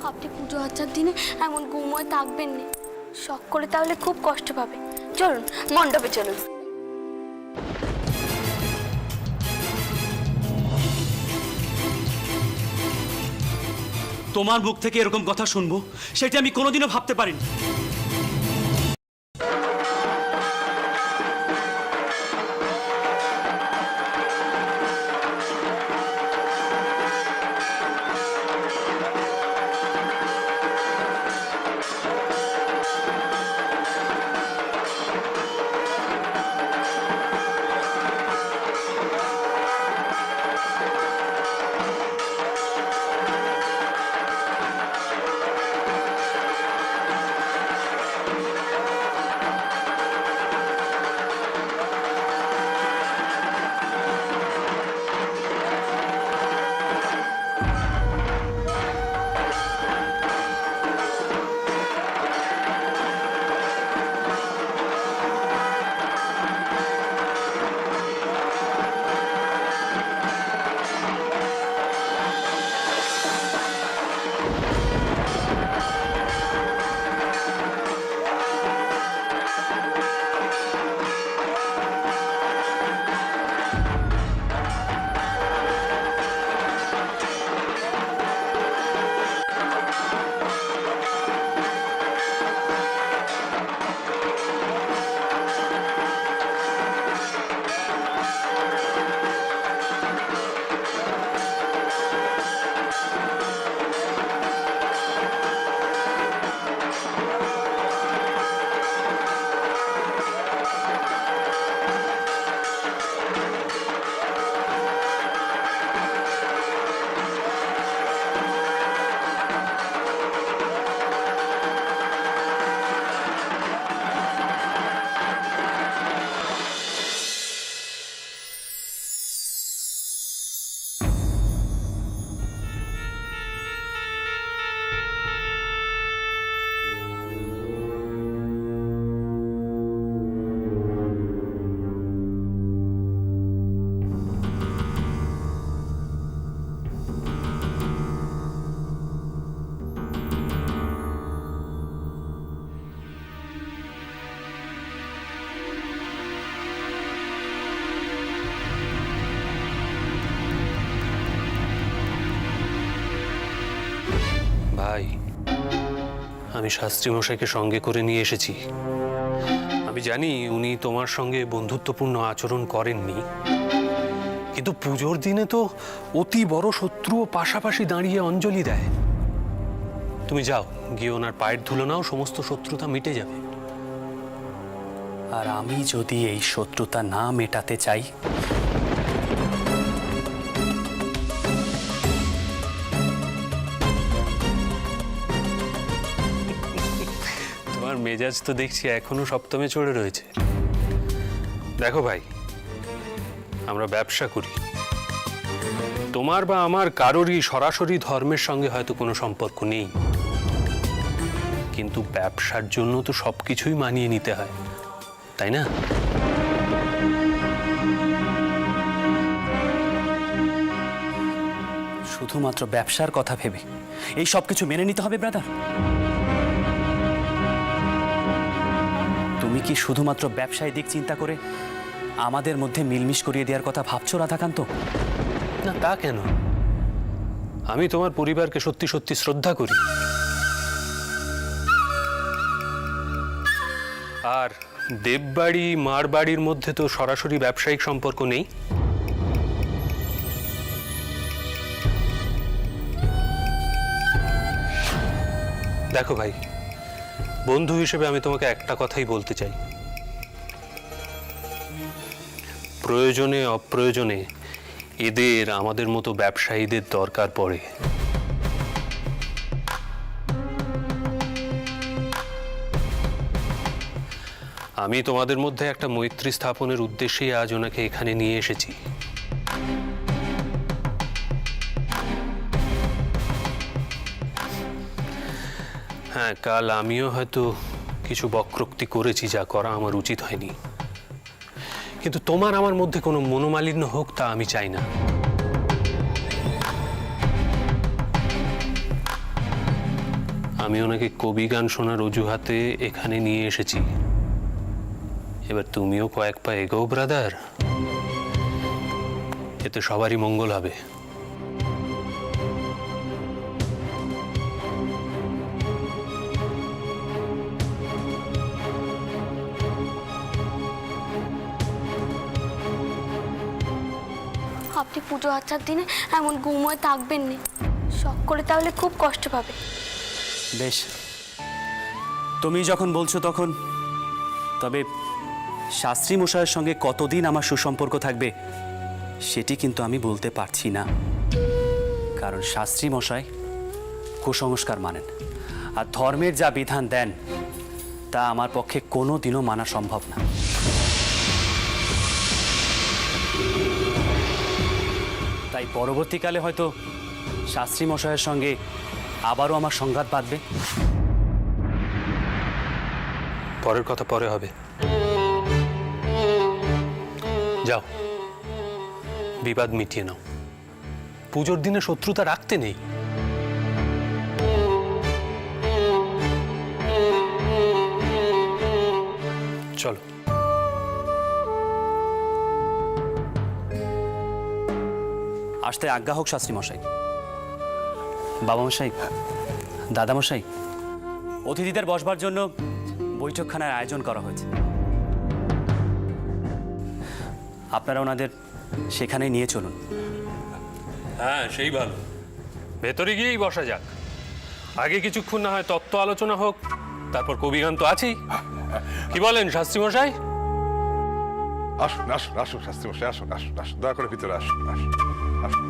আপনি পুজো আচার দিনে এমন ঘুমোয় থাকবেন না, শখ করে তাহলে খুব কষ্ট পাবে। চলুন মণ্ডপে চলুন। তোমার মুখ থেকে এরকম কথা শুনবো সেটা আমি কোনোদিনও ভাবতে পারিনি। ভাই, আমি শাস্ত্রী মশাইকে সঙ্গে করে নিয়ে এসেছি। আমি জানি উনি তোমার সঙ্গে বন্ধুত্বপূর্ণ আচরণ করেননি, কিন্তু পুজোর দিনে তো অতি বড় শত্রুও পাশাপাশি দাঁড়িয়ে অঞ্জলি দেয়। তুমি যাও, গিয়ে ওনার পায়ের ধুলো নাও, সমস্ত শত্রুতা মিটে যাবে। আর আমি যদি এই শত্রুতা না মেটাতে চাই, তোমার মেজাজ তো দেখছি এখনো সপ্তমে চড়ে রয়েছে। দেখো ভাই, আমরা ব্যবসা করি, তোমার বা আমার কারোরই সরাসরি ধর্মের সঙ্গে হয়তো কোনো সম্পর্ক নেই, কিন্তু ব্যবসার জন্য তো সবকিছুই মানিয়ে নিতে হয়, তাই না? শুধুমাত্র ব্যবসার কথা ভেবে এই সব কিছু মেনে নিতে হবে ব্রাদার? তুমি কি শুধুমাত্র ব্যবসায় দিক চিন্তা করে আমাদের মধ্যে মিলমিশ করিয়ে দেওয়ার কথা ভাবছো রাধাকান্ত? না, তা কেন? আমি তোমার পরিবারকে সত্যি সত্যি শ্রদ্ধা করি। আর দেববাড়ি মার বাড়ির মধ্যে তো সরাসরি ব্যবসায়িক সম্পর্ক নেই। দেখো ভাই, বন্ধু হিসেবে আমি তোমাকে একটা কথাই বলতে চাই, প্রয়োজনে অপ্রয়োজনে এদের আমাদের মতো ব্যবসায়ীদের দরকার পড়ে। আমি তোমাদের মধ্যে একটা মৈত্রী স্থাপনের উদ্দেশ্যেই আজ ওনাকে এখানে নিয়ে এসেছি। হ্যাঁ, কাল আমিও হয়তো কিছু বক্রোক্তি করেছি, যা করা আমার উচিত হয়নি, কিন্তু তোমার আমার মধ্যে কোনো মনোমালিন্য হোক তা আমি চাই না। আমি ওনাকে কবি গান শোনার অজুহাতে এখানে নিয়ে এসেছি। এবার তুমিও কয়েক পা এগোও ব্রাদার, এতে সবারই মঙ্গল হবে। আপনি পুজো আচার দিনে এমন গুম হয়ে থাকবেন না, শখ করে তাহলে খুব কষ্ট পাবে। বেশ, তুমি যখন বলছো তখন। তবে শাস্ত্রী মশাইয়ের সঙ্গে কতদিন আমার সুসম্পর্ক থাকবে সেটি কিন্তু আমি বলতে পারছি না, কারণ শাস্ত্রী মশাই কুসংস্কার মানেন, আর ধর্মের যা বিধান দেন তা আমার পক্ষে কোনো দিনও মানা সম্ভব না। তাই পরবর্তীকালে হয়তো শাস্ত্রী মশাইয়ের সঙ্গে আবারও আমার সংঘাত বাঁধবে। পরের কথা পরে হবে, যাও বিবাদ মিটিয়ে নাও। পুজোর দিনে শত্রুতা রাখতে নেই। চলো। আসতে আজ্ঞা হোক শাস্ত্রী মশাই। বাবা মশাই, দাদা মশাই, অতিথিদের বসবার জন্য বৈঠকখানার আয়োজন করা হয়েছে। আপনারা ওনাদের সেখানে নিয়ে চলুন। হ্যাঁ, সেই ভালো। ভেতরে গিয়েই বসা যাক। আগে কিছুক্ষণ না হয় তত্ত্ব আলোচনা হোক, তারপর কবিগান তো আছেই। কি বলেন শাস্ত্রী মশাই? আসুন আসুন আসুন শাস্ত্রী মশাই, আসুন আসুন আসুন, দয়া করে ভিতরে আসুন আসুন আসুন।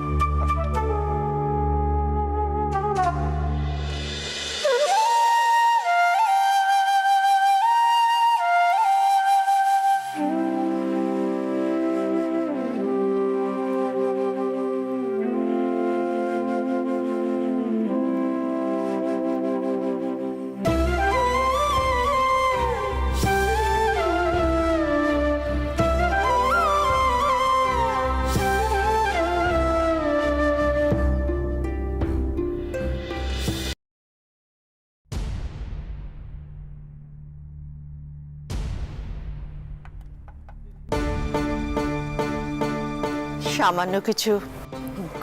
সামান্য কিছু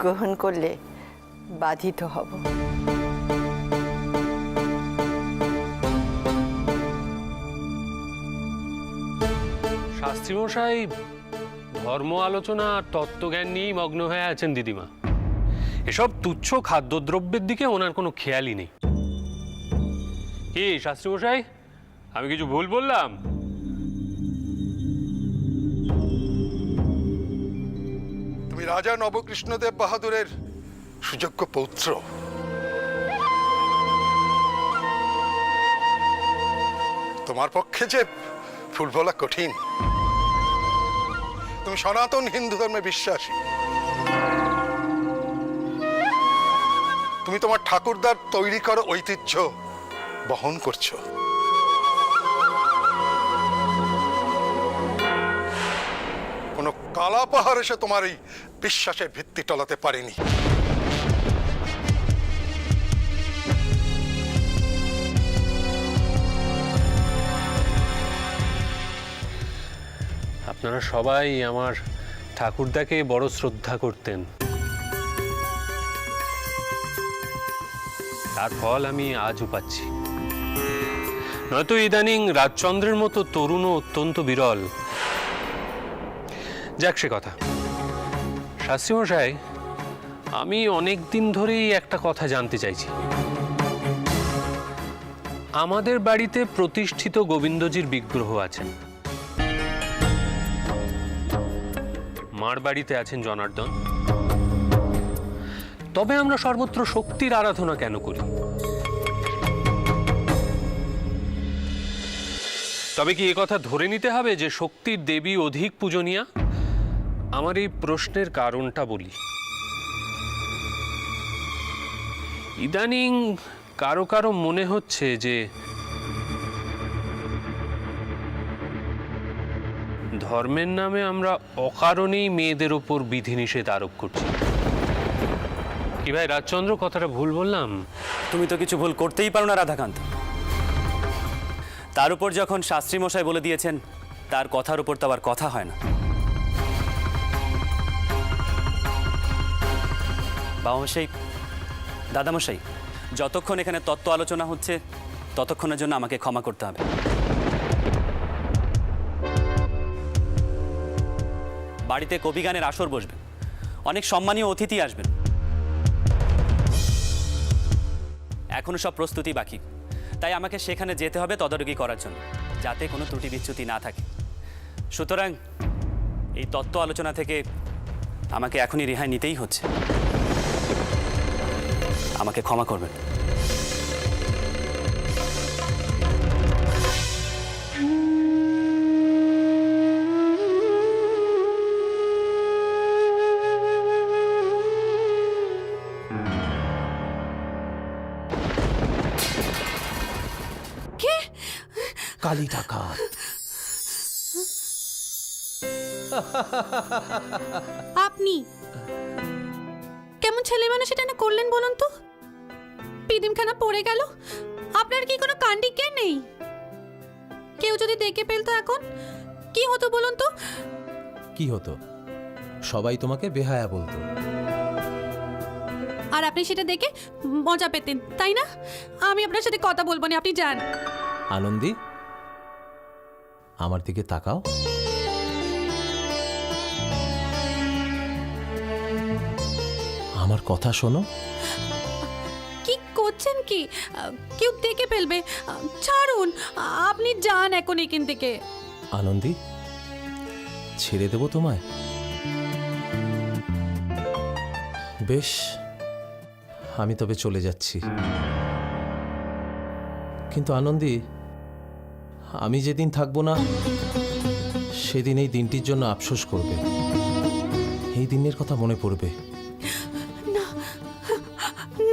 গ্রহণ করলে বাধিত হব। শাস্ত্রী মশাই ধর্ম আলোচনা আর তত্ত্বজ্ঞান নিয়েই মগ্ন হয়ে আছেন দিদিমা। এসব তুচ্ছ খাদ্যদ্রব্যের দিকে ওনার কোনো খেয়ালই নেই। কি শাস্ত্রী মশাই, আমি কিছু ভুল বললাম? তুমি রাজা নবকৃষ্ণদেব বাহাদুরের সুযোগ্য পৌত্র। তোমার পক্ষে যে ফুল বলা কঠিন। তুমি সনাতন হিন্দু ধর্মে বিশ্বাসী। তুমি তোমার ঠাকুরদার তৈরি করা ঐতিহ্য বহন করছো। কোনো কালা পাহাড় এসে তোমার এই বিশ্বাসের ভিত্তি টলাতে পারেনি। আপনারা সবাই আমার ঠাকুরদাকে বড় শ্রদ্ধা করতেন, তার ফল আমি আজও পাচ্ছি। নয়তো ইদানিং রাজচন্দ্রের মতো তরুণও অত্যন্ত বিরল। যাক সে কথা। শাস্ত্রী মশাই, আমি অনেক দিন ধরেই একটা কথা জানতে চাইছি। আমাদের বাড়িতে প্রতিষ্ঠিত গোবিন্দজির বিগ্রহ আছেন, মার বাড়িতে আছেন জনার্দন, তবে আমরা সর্বত্র শক্তির আরাধনা কেন করি? তবে কি কথা ধরে নিতে হবে যে শক্তির দেবী অধিক পূজনীয়া? আমার এই প্রশ্নের কারণটা বলি। ইদানিং কারো কারো মনে হচ্ছে যে ধর্মের নামে আমরা অকারণেই মেয়েদের ওপর বিধিনিষেধ আরোপ করছি। কি ভাই রাজচন্দ্র, কথাটা ভুল বললাম? তুমি তো কিছু ভুল করতেই পারো না রাধাকান্ত। তার উপর যখন শাস্ত্রী মশাই বলে দিয়েছেন, তার কথার উপর তো আবার কথা হয় না। বাবামশাই, দাদামশাই, যতক্ষণ এখানে তত্ত্ব আলোচনা হচ্ছে ততক্ষণের জন্য আমাকে ক্ষমা করতে হবে। বাড়িতে কবি গানের আসর বসবে, অনেক সম্মানীয় অতিথি আসবেন। এখনো সব প্রস্তুতি বাকি, তাই আমাকে সেখানে যেতে হবে তদারকি করার জন্য, যাতে কোনো ত্রুটি বিচ্যুতি না থাকে। সুতরাং এই তত্ত্ব আলোচনা থেকে আমাকে এখনই রেহাই নিতেই হচ্ছে। আমাকে ক্ষমা করবেন। কালী ডাকাত। আপনি কেমন ছেলে মানুষ এটা না করলেন বলুন তো? পিদিমখানা পড়ে গেল, আপনার কি কোনো কাণ্ডি জ্ঞান নেই? কেউ যদি দেখে ফেলতো এখন কি হতো বলুন তো? কি হতো? সবাই তোমাকে বেহায়া বলতো। আর আপনি সেটা দেখে মজা পেতেন, তাই না? আমি আপনার সাথে কথা বলবো না, আপনি যান। আনন্দী, আমার দিকে তাকাও। আমার কথা শোনো। কি করছেন কি? কেউ দেখে ফেলবে, ছাড়ুন। আপনি যান এখন এখান থেকে। আনন্দী, ছেড়ে দেব তোমায়? বেশ, আমি তবে চলে যাচ্ছি। কিন্তু আনন্দী, আমি যেদিন থাকবো না সেদিন এই দিনটির জন্য আফসোস করবে। এই দিনের কথা মনে পড়বে।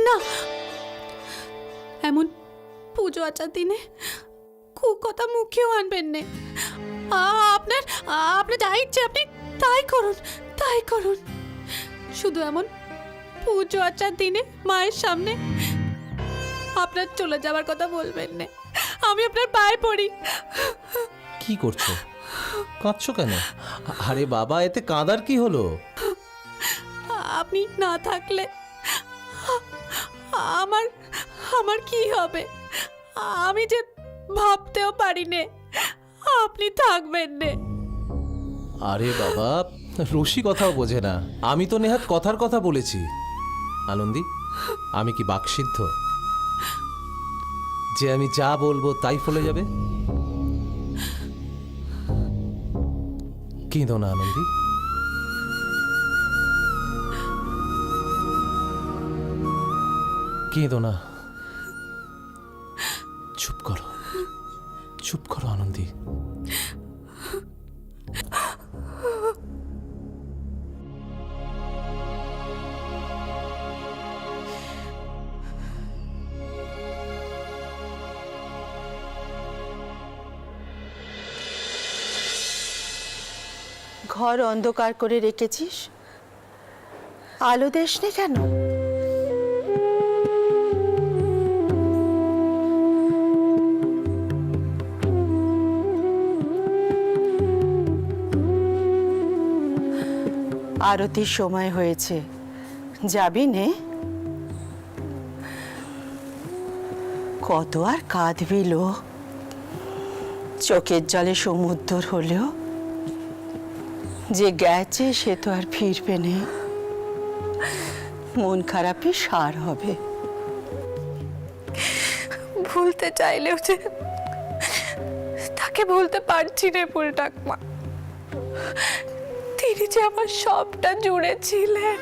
না, এমন পুজো আচার দিনে কথা মুখেও আনবেন না। আপনার আপনার যা ইচ্ছে আপনি তাই করুন, তাই করুন। শুধু এমন পুজো আচার দিনে মায়ের সামনে আপনার চলে যাওয়ার কথা বলবেন না। আমি আপনার পায়ে পড়ি। কি করছো? কাঁদছো কেন? আরে বাবা, এতে কাঁদার কি হলো? আপনি না থাকলে আমার আমার কি হবে? আমি যে ভাবতেও পারি নে আপনি থাকবেন নে। আরে বাবা, রসি কথাও বোঝে না। আমি তো নেহাত কথার কথা বলেছি। আনন্দী, আমি কি বাকসিদ্ধ যে আমি যা বলবো তাই ফলে যাবে? কেঁদো না আনন্দী। কেঁদো না, চুপ করো, চুপ করো আনন্দী। ঘর অন্ধকার করে রেখেছিস, আলো দেসনি কেন? আরতির সময় হয়েছে, যাবি নে? কত আর কাঁদবি লো? চোখের জলে সমুদ্র হলেও যে গেছে সে তো আর ফিরবে না। মন খারাপই সার হবে। ভুলতে চাইলেও যে তাকে ভুলতে পারছি রে পুরো ঠাকুমা। তিনি যে আমার সবটা জুড়ে ছিলেন,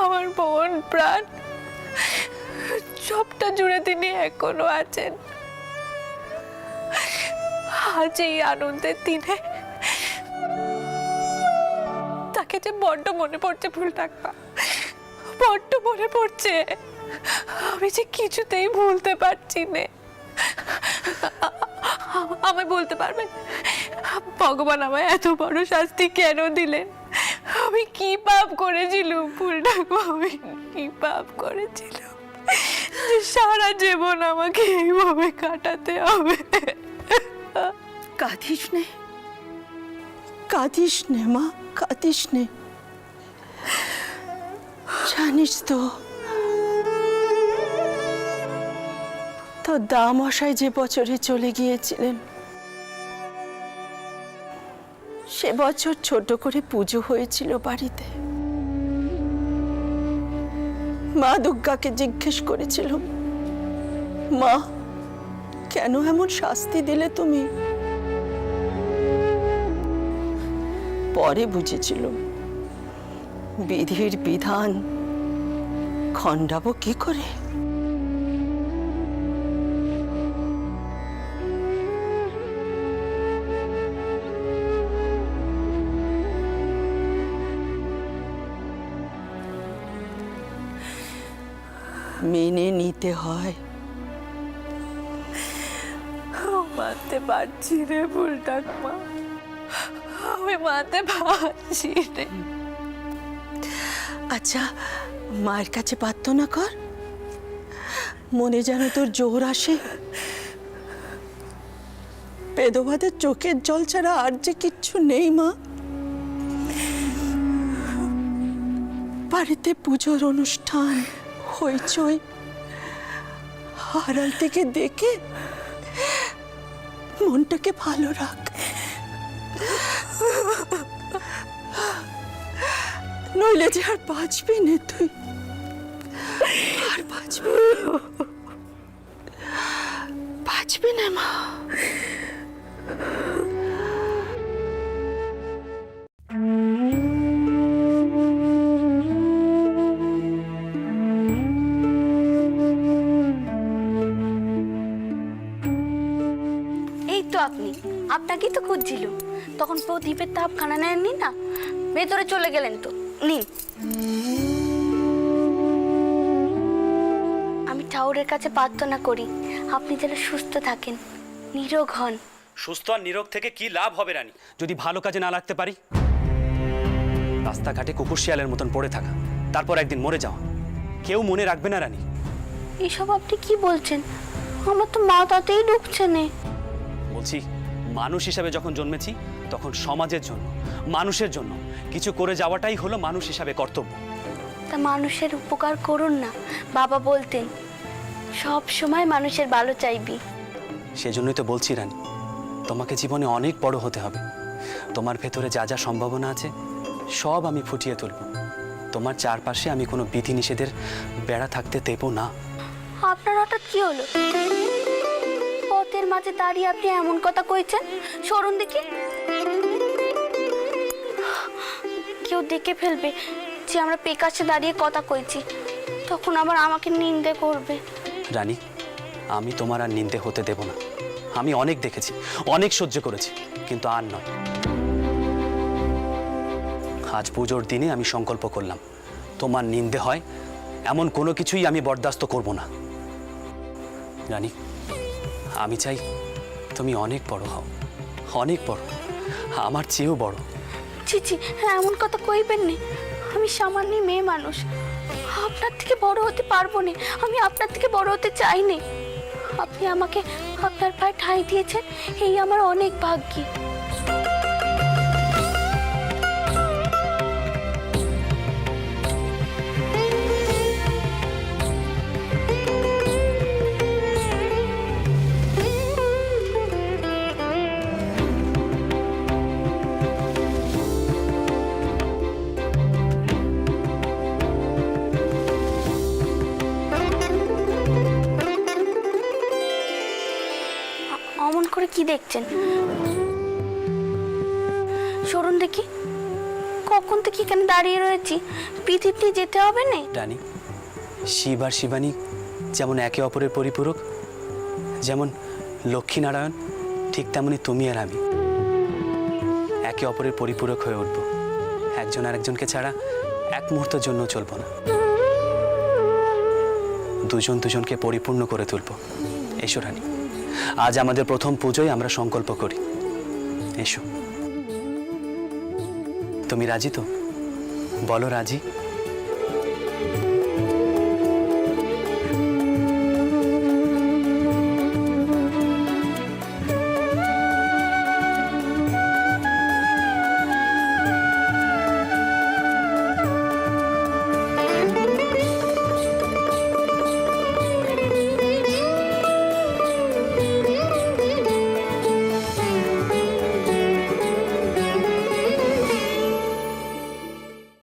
আমার বোন প্রাণ সবটা জুড়ে তিনি এখনো আছেন। আজ এই আনন্দের দিনে তাকে যে বড্ড মনে পড়ছে ফুল ঠাকুমা, বড্ড মনে পড়ছে। আমি যে কিছুতেই ভুলতে পারছি না। আমায় বলতে পারবেন ভগবান আমায় এত বড় শাস্তি কেন দিলেন? আমি কি পাপ করেছিলাম ফুল ঠাকুমা, আমি কি পাপ করেছিলাম যে সারা জীবন আমাকে এইভাবে কাটাতে হবে? কাঁদিস নে, কাঁদিস নে মা, কাঁদিস নে। জানিস তো তোর দামশাই যে বছরে চলে গিয়েছিলেন, সে বছর ছোট করে পুজো হয়েছিল বাড়িতে। মা দুর্গাকে জিজ্ঞেস করেছিলাম, মা কেন এমন শাস্তি দিলে তুমি? পরে বুঝেছিলাম বিধির বিধান খণ্ডাবো কি করে। মেনে নিতে হয়। মানতে পারছি রে ফুল ঠাকুমা, আমি মানতে পারছি রে। আচ্ছা মায়ের কাছে প্রার্থনা কর, মনে যেন তোর জোর আসে। বেদবাদের চোখের জল ছাড়া আর যে কিচ্ছু নেই মা। বাড়িতে পুজোর অনুষ্ঠান হইচই আড়াল থেকে দেখে মনটাকে ভালো রাখ। নইলে যে আর বাঁচবি না তুই, আর বাঁচবি না মা। এই তো আপনি, আপনাকেই তো খুঁজছিল। তখন প্রদীপের তাপ খানা নেননি না, ভেতরে চলে গেলেন তো। নিন, আমি ঠাকুরের কাছে প্রার্থনা করি আপনি যেন সুস্থ থাকেন, নিরোগ হন। সুস্থ আর নিরোগ থেকে কি লাভ হবে রানী, যদি ভালো কাজে না লাগতে পারি? রাস্তাঘাটে কুকুর শিয়ালের মতন পড়ে থাকা, তারপর একদিন মরে যাওয়া, কেউ মনে রাখবে না রানী। এসব আপনি কি বলছেন? আমার তো মাথাতেই ঢুকছে না। বলছি মানুষ হিসাবে যখন জন্মেছি তখন সমাজের জন্য, মানুষের জন্য কিছু করে যাওয়াটাই হলো মানুষ হিসাবে কর্তব্য। তা মানুষের উপকার করুন না, বাবা বলতেন সব সময় মানুষের ভালো চাইবি। সেজন্যই তো বলছি রানী, তোমাকে জীবনে অনেক বড় হতে হবে। তোমার ভেতরে যা যা সম্ভাবনা আছে সব আমি ফুটিয়ে তুলব। তোমার চারপাশে আমি কোনো বিধিনিষেধের বেড়া থাকতে দেব না। আপনার হঠাৎ কি হলো? পথের মাঝে দাঁড়িয়ে আপনি এমন কথা কইছেন, সরুন দেখি। কেউ দেখে ফেলবে যে আমরা পেকাশে দাঁড়িয়ে কথা কইছি, তখন আবার আমাকে নিন্দে করবে। রানী, আমি তোমার আর নিন্দে হতে দেব না। আমি অনেক দেখেছি, অনেক সহ্য করেছি, কিন্তু আর নয়। আজ পুজোর দিনে আমি সংকল্প করলাম, তোমার নিন্দে হয় এমন কোনো কিছুই আমি বরদাস্ত করব না। রানী, আমি চাই তুমি অনেক বড় হও, অনেক বড়, আমার চেয়েও বড়। ছি ছি, এমন কথা কইবেন না। আমি সামান্য মেয়ে মানুষ, আপনার থেকে বড় হতে পারবো না। আমি আপনার থেকে বড় হতে চাই না। আপনি আমাকে আপনার পায়ে ঠাঁই দিয়েছেন, এই আমার অনেক ভাগ্যি। অমন করে কি দেখছেন? সরুন দেখি। কখন থেকে এখানে দাঁড়িয়ে রয়েছি, পৃথিবী নিয়ে যেতে হবে না? রানী, শিব আর শিবানী যেমন একে অপরের পরিপূরক, যেমন লক্ষ্মীনারায়ণ, ঠিক তেমনি তুমি আর আমি একে অপরের পরিপূরক হয়ে উঠব। একজন আরেকজনকে ছাড়া এক মুহূর্তের জন্য চলব না। দুজন দুজনকে পরিপূর্ণ করে তুলব। এসো রানী, আজ আমাদের প্রথম পুজোয় আমরা সংকল্প করি। এসো। তুমি রাজি তো? বলো রাজি?